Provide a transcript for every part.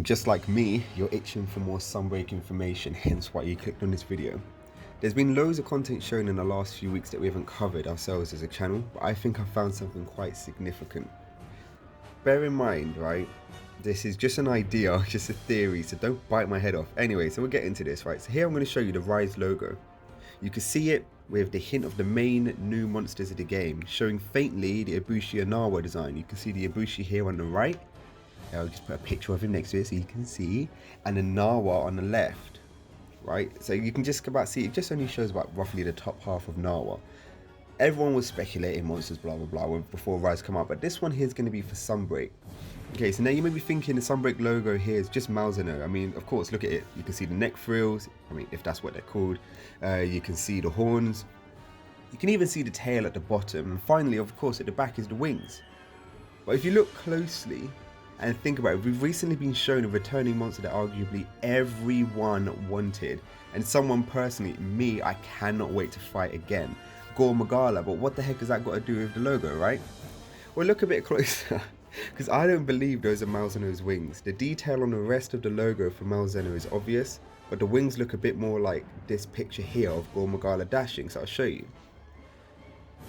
Just like me, you're itching for more Sunbreak information, hence why you clicked on this video. There's been loads of content shown in the last few weeks that we haven't covered ourselves as a channel, but I think I found something quite significant. Bear in mind, right, this is just an idea, just a theory, so don't bite my head off. Anyway, so we'll get into this, right? So here I'm going to show you the Rise logo. You can see it with the hint of the main new monsters of the game, showing faintly the Ibushi and Nawa design. You can see the Ibushi here on the right. I'll just put a picture of him next to it so you can see, and the Nawa on the left, right? So you can just about see, it just only shows about roughly the top half of Nawa. Everyone was speculating monsters blah blah blah before Rise come out, but this one here is going to be for Sunbreak. Okay, so now you may be thinking the Sunbreak logo here is just Malzeno. I mean, of course, look at it. You can see the neck frills, I mean, if that's what they're called. You can see the horns. You can even see the tail at the bottom. And finally, of course, at the back is the wings. But if you look closely and think about it, we've recently been shown a returning monster that arguably everyone wanted. And someone personally, me, I cannot wait to fight again. Gore Magala, but what the heck has that got to do with the logo, right? Well, look a bit closer, because I don't believe those are Malzeno's wings. The detail on the rest of the logo for Malzeno is obvious, but the wings look a bit more like this picture here of Gore Magala dashing, so I'll show you.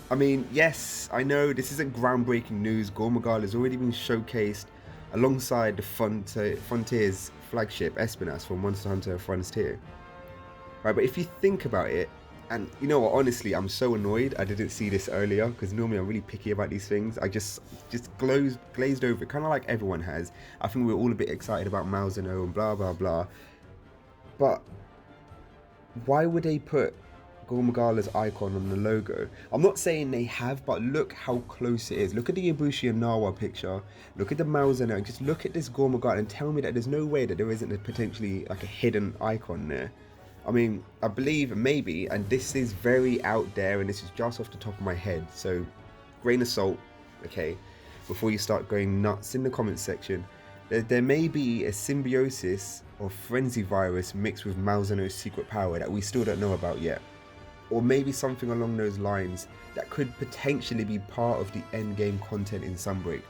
I mean, yes, I know this isn't groundbreaking news. Gore Magala has already been showcased alongside the Frontier's flagship Espinas from Monster Hunter Frontier. Right, but if you think about it, and you know what, honestly, I'm so annoyed I didn't see this earlier, because normally I'm really picky about these things. I just glazed over it, kind of like everyone has. I think we're all a bit excited about Malzeno and blah blah blah. But why would they put Gore Magala's icon on the logo? I'm not saying they have, but look how close it is. Look at the Ibushi and Nawa picture. Look at the Malzeno, and just look at this Gore Magala and tell me that there's no way that there isn't potentially like a hidden icon there. I mean, I believe maybe, and this is very out there, and this is just off the top of my head, so grain of salt, okay, before you start going nuts in the comments section, there may be a symbiosis or frenzy virus mixed with Malzeno's secret power that we still don't know about yet. Or maybe something along those lines that could potentially be part of the endgame content in Sunbreak.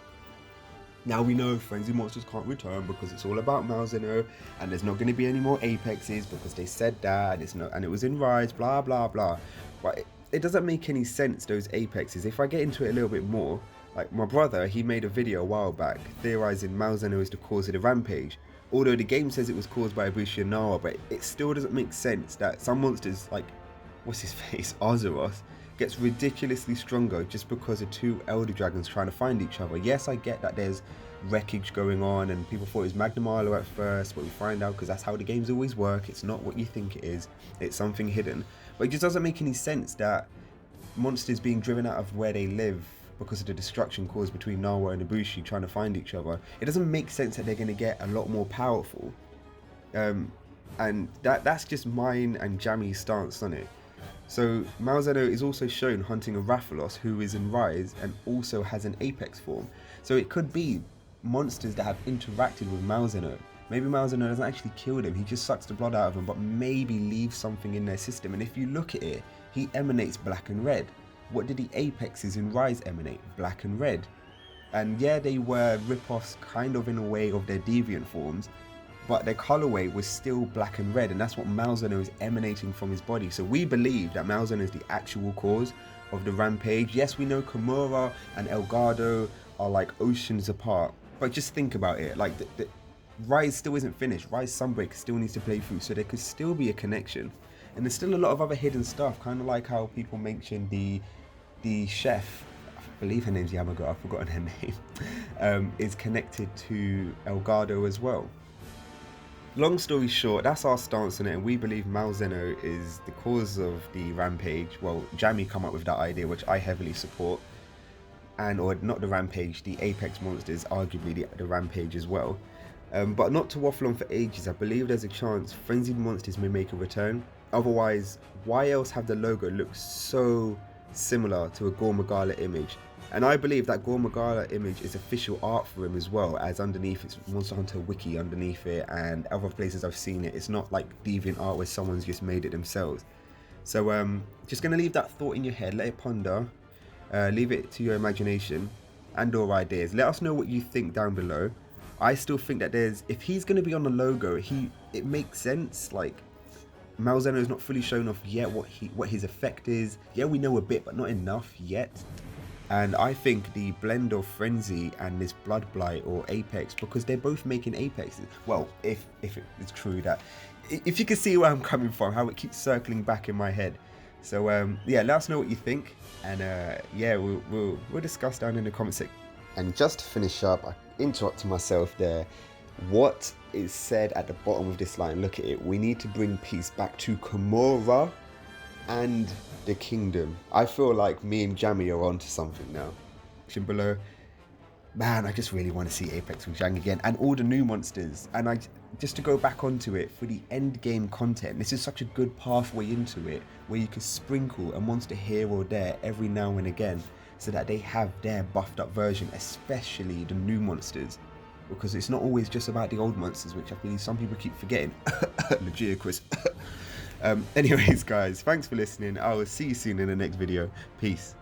Now we know frenzy monsters can't return because it's all about Malzeno, and there's not going to be any more apexes because they said that, and it was in Rise, blah blah blah. But it doesn't make any sense, those apexes. If I get into it a little bit more, like my brother, he made a video a while back theorizing Malzeno is the cause of the rampage. Although the game says it was caused by Ibushi and Nawa, but it still doesn't make sense that some monsters, like, what's his face, Azeroth, gets ridiculously stronger just because of two elder dragons trying to find each other. Yes, I get that there's wreckage going on and people thought it was Magnum Arlo at first, but we find out because that's how the games always work. It's not what you think it is, it's something hidden. But it just doesn't make any sense that monsters being driven out of where they live because of the destruction caused between Nawa and Ibushi trying to find each other. It doesn't make sense that they're going to get a lot more powerful. And that's just mine and Jammy's stance on it. So Malzeno is also shown hunting a Rathalos who is in Rise and also has an apex form. So it could be monsters that have interacted with Malzeno. Maybe Malzeno doesn't actually kill them, he just sucks the blood out of them, but maybe leaves something in their system. And if you look at it, he emanates black and red. What did the apexes in Rise emanate? Black and red. And yeah, they were rip-offs kind of in a way of their deviant forms, but their colorway was still black and red, and that's what Malzeno is emanating from his body. So we believe that Malzeno is the actual cause of the rampage. Yes, we know Kimura and Elgato are like oceans apart, but just think about it, like the Rise still isn't finished. Rise Sunbreak still needs to play through, so there could still be a connection. And there's still a lot of other hidden stuff, kind of like how people mentioned the chef, I believe her name's Yamago, I've forgotten her name, is connected to Elgato as well. Long story short, that's our stance on it, and we believe Malzeno is the cause of the rampage. Well, Jamie come up with that idea, which I heavily support, or not the rampage, the apex monsters, arguably the rampage as well. But not to waffle on for ages, I believe there's a chance frenzied monsters may make a return. Otherwise, why else have the logo look so similar to a Gore Magala image? And I believe that Gore Magala image is official art for him as well, as underneath it's Monster Hunter Wiki underneath it, and other places I've seen it. It's not like deviant art where someone's just made it themselves. So just going to leave that thought in your head, let it ponder, leave it to your imagination and or ideas. Let us know what you think down below. I still think that if he's going to be on the logo, it makes sense. Like, Malzeno is not fully shown off yet what his effect is. Yeah, we know a bit, but not enough yet. And I think the blend of Frenzy and this Blood Blight or Apex, because they're both making Apexes. Well, if it's true that, if you can see where I'm coming from, how it keeps circling back in my head. So yeah, let us know what you think, and yeah, we'll discuss down in the comment section. And just to finish up, I interrupted myself there. What is said at the bottom of this line? Look at it. We need to bring peace back to Kimura and the kingdom. I feel like me and Jammy are onto something now. Below, man, I just really want to see Apex with Zhang again, and all the new monsters. And just to go back onto it for the end game content, this is such a good pathway into it, where you can sprinkle a monster here or there every now and again, so that they have their buffed up version, especially the new monsters, because it's not always just about the old monsters, which I believe some people keep forgetting. Legit, Chris. Anyways, guys, thanks for listening. I will see you soon in the next video. Peace.